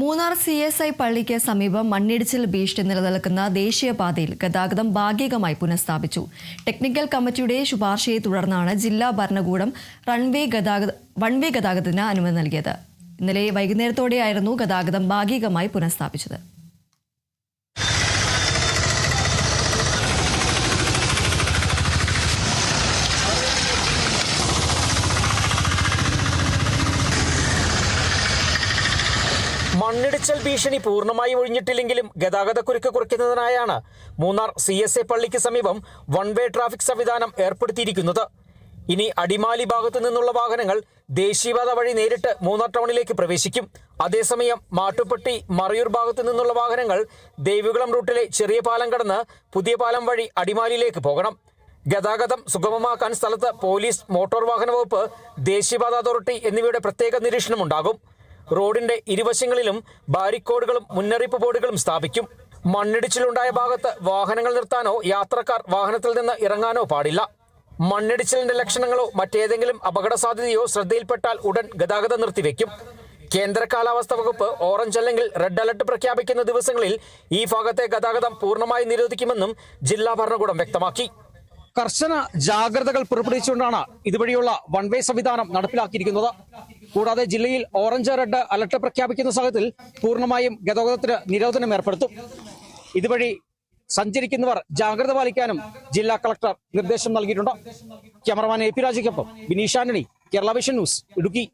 Munnar CSI പള്ളിക്ക് സമീപം മണ്ണിടിച്ചിൽ ഭീഷണി നിലനിൽക്കുന്ന ദേശീയപാതയിൽ ഗതാഗതം ഭാഗികമായി പുനഃസ്ഥാപിച്ചു. ടെക്നിക്കൽ കമ്മിറ്റിയുടെ ശുപാർശയെ തുടർന്നാണ് ജില്ലാ ഭരണകൂടം വൺവേ ഗതാഗതത്തിന് അനുമതി നൽകിയത്. ഇന്നലെ വൈകുന്നേരത്തോടെയായിരുന്നു ഗതാഗതം ഭാഗികമായി പുനഃസ്ഥാപിച്ചത്. മണ്ണിടിച്ചൽ ഭീഷണി പൂർണ്ണമായും ഒഴിഞ്ഞിട്ടില്ലെങ്കിലും ഗതാഗതക്കുരുക്ക് കുറയ്ക്കുന്നതിനായാണ് മൂന്നാർ CSI പള്ളിക്ക് സമീപം വൺവേ ട്രാഫിക് സംവിധാനം ഏർപ്പെടുത്തിയിരിക്കുന്നത്. ഇനി അടിമാലി ഭാഗത്തു നിന്നുള്ള വാഹനങ്ങൾ ദേശീയപാത വഴി നേരിട്ട് മൂന്നാർ ടൗണിലേക്ക് പ്രവേശിക്കും. അതേസമയം മാട്ടുപ്പെട്ടി മറയൂർ ഭാഗത്തു നിന്നുള്ള വാഹനങ്ങൾ ദേവികുളം റൂട്ടിലെ ചെറിയ പാലം കടന്ന് പുതിയ പാലം വഴി അടിമാലിയിലേക്ക് പോകണം. ഗതാഗതം സുഗമമാക്കാൻ സ്ഥലത്ത് പോലീസ്, മോട്ടോർ വാഹന വകുപ്പ്, ദേശീയപാത അതോറിറ്റി എന്നിവയുടെ പ്രത്യേക നിരീക്ഷണമുണ്ടാകും. റോഡിന്റെ ഇരുവശങ്ങളിലും ബാരിക്കോഡുകളും മുന്നറിയിപ്പ് ബോർഡുകളും സ്ഥാപിക്കും. മണ്ണിടിച്ചിലുണ്ടായ ഭാഗത്ത് വാഹനങ്ങൾ നിർത്താനോ യാത്രക്കാർ വാഹനത്തിൽ നിന്ന് ഇറങ്ങാനോ പാടില്ല. മണ്ണിടിച്ചിലിന്റെ ലക്ഷണങ്ങളോ മറ്റേതെങ്കിലും അപകട സാധ്യതയോ ശ്രദ്ധയിൽപ്പെട്ടാൽ ഉടൻ ഗതാഗതം നിർത്തിവെക്കും. കേന്ദ്ര കാലാവസ്ഥാ വകുപ്പ് ഓറഞ്ച് അല്ലെങ്കിൽ റെഡ് അലർട്ട് പ്രഖ്യാപിക്കുന്ന ദിവസങ്ങളിൽ ഈ ഭാഗത്തെ ഗതാഗതം പൂർണ്ണമായി നിരോധിക്കുമെന്നും ജില്ലാ ഭരണകൂടം വ്യക്തമാക്കി. കർശന ജാഗ്രതകൾ പുറപ്പെടുവിച്ചുകൊണ്ടാണ് ഇതുവഴിയുള്ള വൺവേ സംവിധാനം നടപ്പിലാക്കിയിരിക്കുന്നത്. കൂടാതെ ജില്ലയിൽ ഓറഞ്ച് റെഡ് അലർട്ട് പ്രഖ്യാപിക്കുന്ന സാഹചര്യത്തിൽ പൂർണ്ണമായും ഗതാഗതത്തിന് നിരോധനം ഏർപ്പെടുത്തും. ഇതുവഴി സഞ്ചരിക്കുന്നവർ ജാഗ്രത പാലിക്കാനും ജില്ലാ കളക്ടർ നിർദ്ദേശം നൽകിയിട്ടുണ്ട്. ക്യാമറമാൻ AP രാജയ്ക്കൊപ്പം Bineesh Antony, Kerala vision news, Idukki.